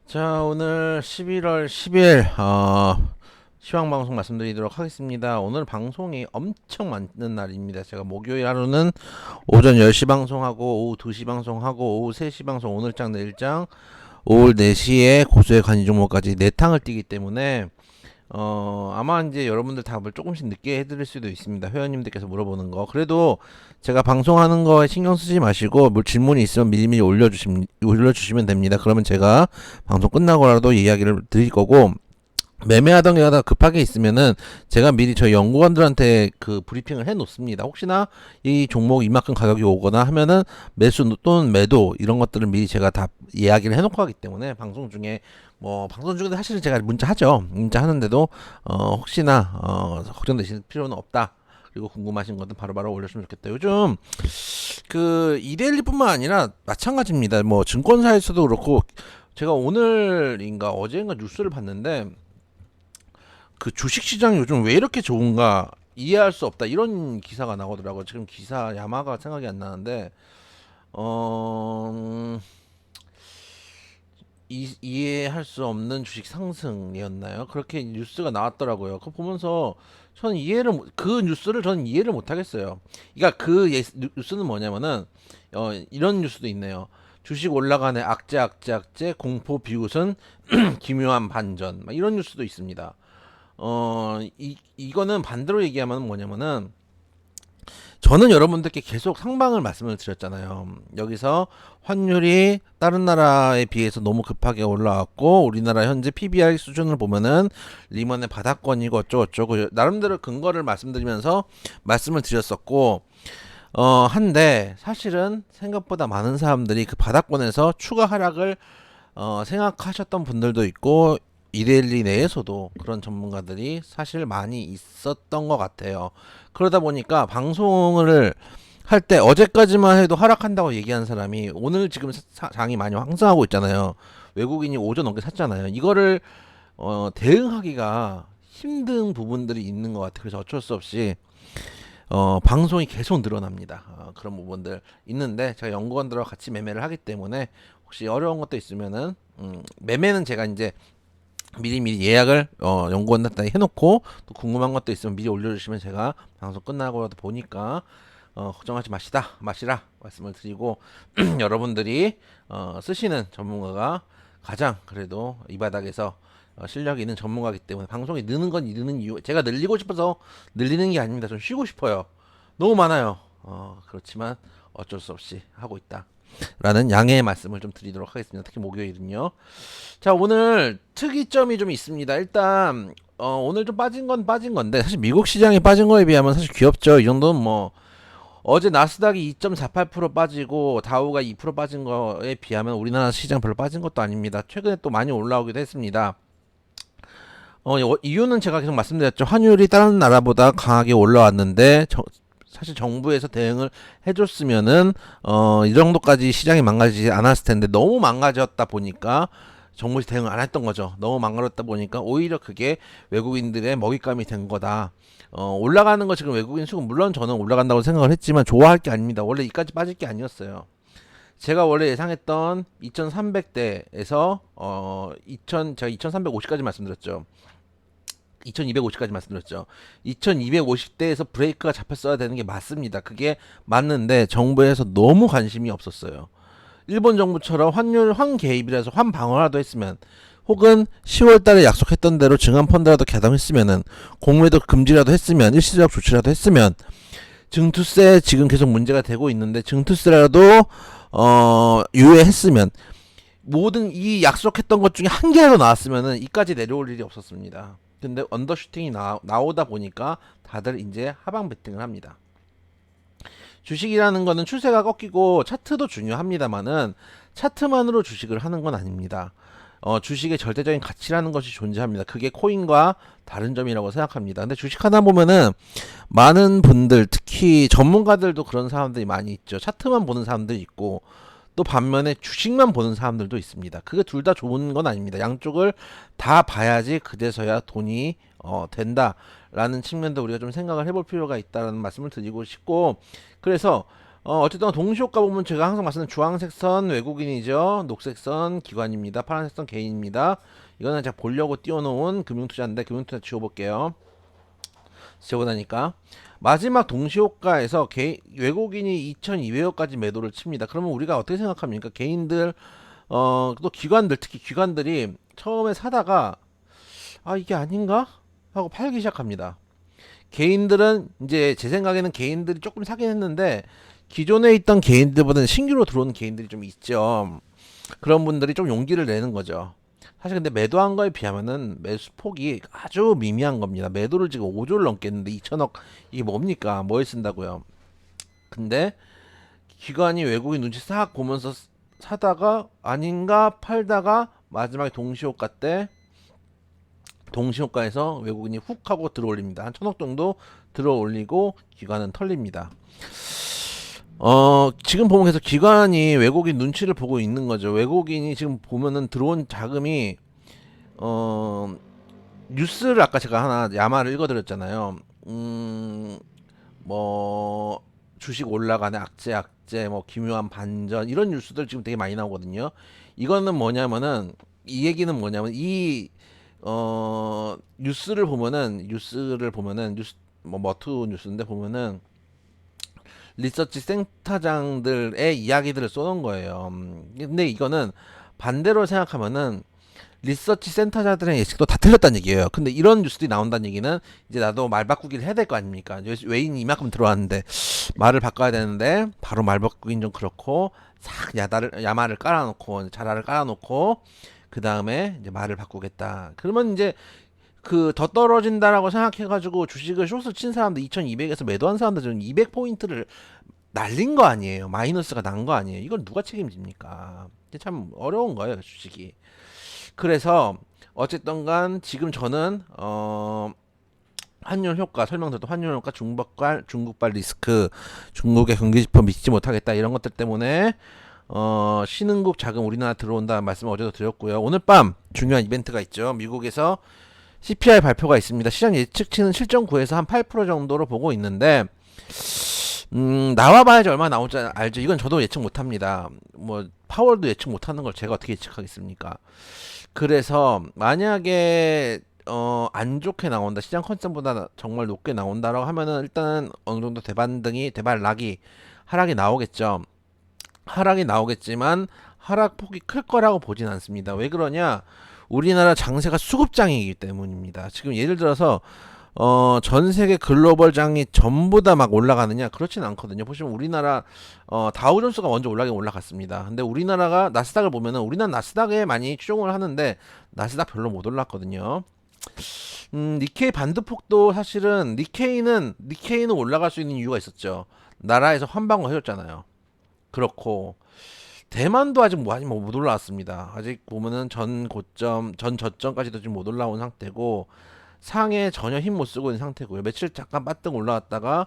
자, 오늘 11월 10일 시황 방송 말씀드리도록 하겠습니다. 오늘 방송이 엄청 많은 날입니다. 제가 목요일 하루는 오전 10시 방송하고 오후 2시 방송하고 오후 3시 방송, 오늘장 내일장 오후 4시에 고수의 관이 종목까지 4탕을 뛰기 때문에 아마 이제 여러분들 답을 조금씩 늦게 해드릴 수도 있습니다. 회원님들께서 물어보는 거. 그래도 제가 방송하는 거에 신경 쓰지 마시고, 뭐 질문이 있으면 미리미리 올려주시면 됩니다. 그러면 제가 방송 끝나고라도 이야기를 드릴 거고, 매매하던 게 하다 급하게 있으면은 제가 미리 저희 연구원들한테 그 브리핑을 해 놓습니다. 혹시나 이 종목 이만큼 가격이 오거나 하면은 매수 또는 매도 이런 것들을 미리 제가 다 이야기를 해 놓고 하기 때문에 방송 중에도 사실은 제가 문자 하죠. 문자 하는데도 혹시나 걱정되실 필요는 없다. 그리고 궁금하신 것도 바로바로 올려주시면 좋겠다. 요즘 그 이데일리뿐만 아니라 마찬가지입니다. 뭐 증권사에서도 그렇고, 제가 오늘인가 어제인가 뉴스를 봤는데 그 주식시장이 요즘 왜 이렇게 좋은가 이해할 수 없다 이런 기사가 나오더라고요. 지금 기사 야마가 생각이 안 나는데 어... 이해할 수 없는 주식 상승이었나요? 그렇게 뉴스가 나왔더라고요. 그거 보면서 그 뉴스를 저는 이해를 못 하겠어요. 그러니까 뉴스는 뭐냐면은 이런 뉴스도 있네요. 주식 올라가네, 악재 악재 악재, 공포 비웃은 기묘한 반전, 막 이런 뉴스도 있습니다. 이거는 반대로 얘기하면 뭐냐면은, 저는 여러분들께 계속 상방을 말씀을 드렸잖아요. 여기서 환율이 다른 나라에 비해서 너무 급하게 올라왔고, 우리나라 현재 PBR 수준을 보면은 리먼의 바닥권이고 어쩌고저쩌고 나름대로 근거를 말씀드리면서 말씀을 드렸었고, 한데 사실은 생각보다 많은 사람들이 그 바닥권에서 추가 하락을 생각하셨던 분들도 있고, 이데일리 내에서도 그런 전문가들이 사실 많이 있었던 것 같아요. 그러다 보니까 방송을 할 때 어제까지만 해도 하락한다고 얘기한 사람이 오늘 지금 장이 많이 황성하고 있잖아요. 외국인이 5조 넘게 샀잖아요. 이거를 대응하기가 힘든 부분들이 있는 것 같아요. 그래서 어쩔 수 없이 방송이 계속 늘어납니다. 그런 부분들 있는데 제가 연구원들과 같이 매매를 하기 때문에 혹시 어려운 것도 있으면은 매매는 제가 이제 미리미리 예약을 연구원한테 해놓고, 또 궁금한 것도 있으면 미리 올려주시면 제가 방송 끝나고라도 보니까 걱정하지 마시라 말씀을 드리고, 여러분들이 쓰시는 전문가가 가장 그래도 이 바닥에서 실력이 있는 전문가이기 때문에, 방송이 느는 건 느는 이유, 제가 늘리고 싶어서 늘리는 게 아닙니다. 좀 쉬고 싶어요. 너무 많아요. 그렇지만 어쩔 수 없이 하고 있다 라는 양해의 말씀을 좀 드리도록 하겠습니다. 특히 목요일은요. 자, 오늘 특이점이 좀 있습니다. 일단 오늘 좀 빠진 건 빠진 건데, 사실 미국 시장이 빠진 거에 비하면 사실 귀엽죠. 이 정도는 뭐, 어제 나스닥이 2.48% 빠지고 다우가 2% 빠진 거에 비하면 우리나라 시장 별로 빠진 것도 아닙니다. 최근에 또 많이 올라오기도 했습니다. 이유는 제가 계속 말씀드렸죠. 환율이 다른 나라보다 강하게 올라왔는데, 사실 정부에서 대응을 해줬으면은 이 정도까지 시장이 망가지지 않았을 텐데, 너무 망가졌다 보니까 정부에서 대응을 안 했던 거죠. 너무 망가졌다 보니까 오히려 그게 외국인들의 먹잇감이 된 거다. 올라가는 거, 지금 외국인 수급 물론 저는 올라간다고 생각을 했지만 좋아할 게 아닙니다. 원래 이까지 빠질 게 아니었어요. 제가 원래 예상했던 2300대에서 제가 2350까지 말씀드렸죠. 2250까지 말씀드렸죠. 2250대에서 브레이크가 잡혔어야 되는 게 맞습니다. 그게 맞는데 정부에서 너무 관심이 없었어요. 일본 정부처럼 환율 환개입이라서 환방어라도 했으면, 혹은 10월 달에 약속했던 대로 증환펀드라도 개정했으면은, 공매도 금지라도 했으면, 일시적 조치라도 했으면, 증투세 지금 계속 문제가 되고 있는데 증투세라도 유예했으면, 모든 이 약속했던 것 중에 한 개라도 나왔으면은 이까지 내려올 일이 없었습니다. 근데 언더슈팅이 나오다 보니까 다들 이제 하방 베팅을 합니다. 주식이라는 거는 추세가 꺾이고 차트도 중요합니다만은, 차트만으로 주식을 하는 건 아닙니다. 주식의 절대적인 가치라는 것이 존재합니다. 그게 코인과 다른 점이라고 생각합니다. 근데 주식 하다 보면은 많은 분들, 특히 전문가들도 그런 사람들이 많이 있죠. 차트만 보는 사람들이 있고, 또 반면에 주식만 보는 사람들도 있습니다. 그게 둘 다 좋은 건 아닙니다. 양쪽을 다 봐야지 그제서야 돈이 된다라는 측면도 우리가 좀 생각을 해볼 필요가 있다는 말씀을 드리고 싶고, 그래서 어쨌든 동시효과 보면 제가 항상 말씀드린 주황색 선 외국인이죠. 녹색 선 기관입니다. 파란색 선 개인입니다. 이거는 제가 보려고 띄워놓은 금융투자인데 금융투자 지워볼게요. 지워보다니까 마지막 동시효과에서 외국인이 2,200억까지 매도를 칩니다. 그러면 우리가 어떻게 생각합니까? 개인들 또 기관들 특히 기관들이 처음에 사다가 아 이게 아닌가? 하고 팔기 시작합니다. 개인들은 이제 제 생각에는 개인들이 조금 사긴 했는데 기존에 있던 개인들보다는 신규로 들어온 개인들이 좀 있죠. 그런 분들이 좀 용기를 내는 거죠. 사실 근데 매도한 거에 비하면은 매수 폭이 아주 미미한 겁니다. 매도를 지금 5조를 넘겠는데 2천억 이게 뭡니까? 뭐에 쓴다고요? 근데 기관이 외국인 눈치 싹 보면서 사다가 아닌가 팔다가 마지막에 동시효과 때 동시효과에서 외국인이 훅 하고 들어올립니다. 한 1,000억 정도 들어올리고 기관은 털립니다. 지금 보면 계속 기관이 외국인 눈치를 보고 있는 거죠. 외국인이 지금 보면은 들어온 자금이, 뉴스를 아까 제가 하나 야마를 읽어드렸잖아요. 뭐, 주식 올라가네, 악재, 뭐, 기묘한 반전, 이런 뉴스들 지금 되게 많이 나오거든요. 이거는 뭐냐면은, 이 얘기는 뭐냐면, 뉴스, 뭐, 머투 뉴스인데 보면은, 리서치 센터장들의 이야기들을 쏘는 거예요. 근데 이거는 반대로 생각하면은 리서치 센터자들의 예측도 다 틀렸다는 얘기예요. 근데 이런 뉴스들이 나온다는 얘기는 이제 나도 말 바꾸기를 해야 될 거 아닙니까? 외인이 이만큼 들어왔는데 말을 바꿔야 되는데 바로 말 바꾸긴 좀 그렇고 싹 야마를 깔아놓고 자라를 깔아놓고 그 다음에 이제 말을 바꾸겠다. 그러면 이제 그 더 떨어진다라고 생각해가지고 주식을 숏을 친 사람들 2200에서 매도한 사람들 은 200포인트를 날린 거 아니에요. 마이너스가 난 거 아니에요. 이건 누가 책임집니까? 이게 참 어려운 거예요, 주식이. 그래서 어쨌든 간 지금 저는 환율 효과 설명드렸던 환율 효과 중국발 리스크 중국의 경기지표 믿지 못하겠다 이런 것들 때문에 신흥국 자금 우리나라 들어온다는 말씀을 어제도 드렸고요. 오늘 밤 중요한 이벤트가 있죠. 미국에서 CPI 발표가 있습니다. 시장 예측치는 7.9에서 한 8% 정도로 보고 있는데 나와봐야지 얼마 나올지 알죠. 이건 저도 예측 못합니다. 뭐 파월도 예측 못하는 걸 제가 어떻게 예측하겠습니까? 그래서 만약에 안 좋게 나온다, 시장 컨센보다 정말 높게 나온다라고 하면은 일단은 어느 정도 대반락이 하락이 나오겠죠. 하락이 나오겠지만 하락폭이 클 거라고 보진 않습니다. 왜 그러냐? 우리나라 장세가 수급장이기 때문입니다. 지금 예를 들어서 전 세계 글로벌 장이 전부 다 막 올라가느냐? 그렇진 않거든요. 보시면 우리나라 다우존스가 먼저 올라가긴 올라갔습니다. 근데 우리나라가 나스닥을 보면은 우리나라 나스닥에 많이 추종을 하는데 나스닥 별로 못 올랐거든요. 니케이 반도폭도 사실은 니케이는 올라갈 수 있는 이유가 있었죠. 나라에서 환방을 해줬잖아요. 그렇고 대만도 아직 못 올라왔습니다. 아직 보면은 전 저점까지도 지금 못 올라온 상태고 상에 전혀 힘 못 쓰고 있는 상태고요. 며칠 잠깐 빠뜨 올라왔다가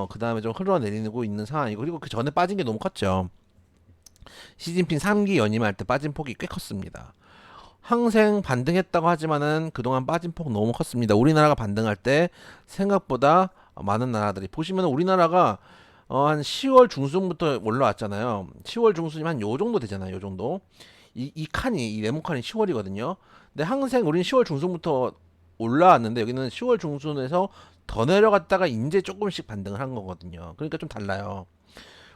그 다음에 좀 흘러내리고 있는 상황이고 그리고 그 전에 빠진 게 너무 컸죠. 시진핑 3기 연임할 때 빠진 폭이 꽤 컸습니다. 항생 반등했다고 하지만은 그동안 빠진 폭 너무 컸습니다. 우리나라가 반등할 때 생각보다 많은 나라들이 보시면 우리나라가 한 10월 중순부터 올라왔잖아요. 10월 중순이면 한 요 정도 되잖아요. 요 정도. 이 네모칸이 10월이거든요. 근데 항생 우리는 10월 중순부터 올라왔는데 여기는 10월 중순에서 더 내려갔다가 이제 조금씩 반등을 한 거거든요. 그러니까 좀 달라요.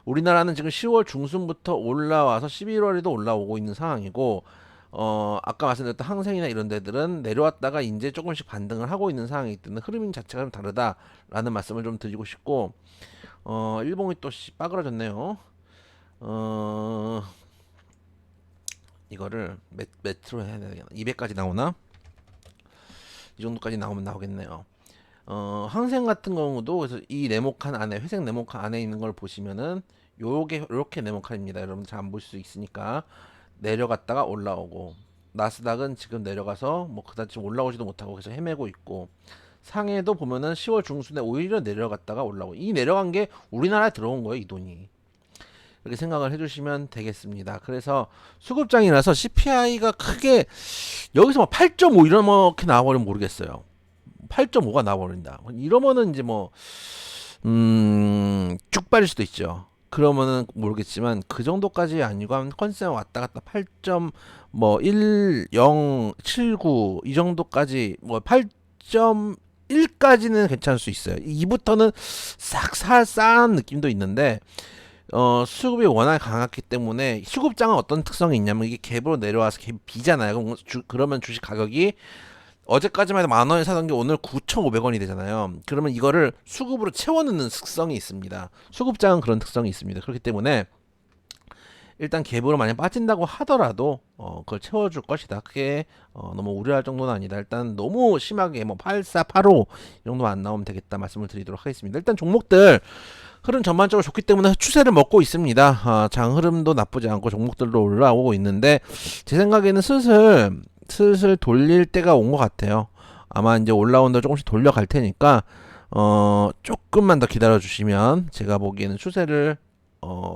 우리나라는 지금 10월 중순부터 올라와서 11월에도 올라오고 있는 상황이고 아까 말씀드렸던 항생이나 이런 데들은 내려왔다가 이제 조금씩 반등을 하고 있는 상황이기 때문에 흐름 자체가 좀 다르다라는 말씀을 좀 드리고 싶고 일봉이 또 빠그라졌네요. 이거를 매트로 해야 되나? 200까지 나오나? 이 정도까지 나오면 나오겠네요. 항생 같은 경우도 그래서 이 네모칸 안에 회색 네모칸 안에 있는 걸 보시면은 요렇게 네모칸입니다. 여러분 잘 안 보실 수 있으니까 내려갔다가 올라오고 나스닥은 지금 내려가서 뭐 그다지 올라오지도 못하고 계속 헤매고 있고 상해도 보면은 10월 중순에 오히려 내려갔다가 올라오고 이 내려간 게 우리나라에 들어온 거예요, 이 돈이. 이렇게 생각을 해주시면 되겠습니다. 그래서 수급장이라서 CPI가 크게 여기서 뭐 8.5 이렇게 나와버리면 모르겠어요. 8.5가 나와버린다. 이러면은 이제 뭐 쭉 빠질 수도 있죠. 그러면은 모르겠지만 그 정도까지 아니고 한 컨센 왔다 갔다 8점 뭐 1079 이 정도까지 뭐 8.1까지는 괜찮을 수 있어요. 2부터는 싹 싸한 느낌도 있는데 수급이 워낙 강했기 때문에 수급장은 어떤 특성이 있냐면 이게 갭으로 내려와서 갭이 비잖아요. 그러면 주식 가격이 어제까지만 해도 만 원에 사던 게 오늘 9,500원이 되잖아요. 그러면 이거를 수급으로 채워넣는 특성이 있습니다. 수급장은 그런 특성이 있습니다. 그렇기 때문에 일단 갭으로 만약 빠진다고 하더라도 그걸 채워줄 것이다. 그게 너무 우려할 정도는 아니다. 일단 너무 심하게 뭐 84, 85 이 정도만 안 나오면 되겠다 말씀을 드리도록 하겠습니다. 일단 종목들 흐름 전반적으로 좋기 때문에 추세를 먹고 있습니다. 장 흐름도 나쁘지 않고 종목들도 올라오고 있는데 제 생각에는 슬슬 돌릴 때가 온 것 같아요. 아마 이제 올라온다 조금씩 돌려갈 테니까 조금만 더 기다려 주시면 제가 보기에는 추세를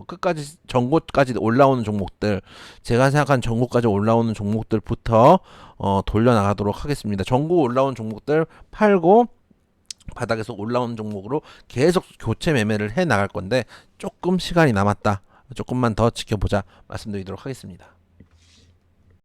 끝까지 전고까지 올라오는 종목들, 제가 생각한 전고까지 올라오는 종목들부터 돌려나가도록 하겠습니다. 전고 올라온 종목들 팔고 바닥에서 올라오는 종목으로 계속 교체 매매를 해 나갈 건데 조금 시간이 남았다. 조금만 더 지켜보자 말씀드리도록 하겠습니다.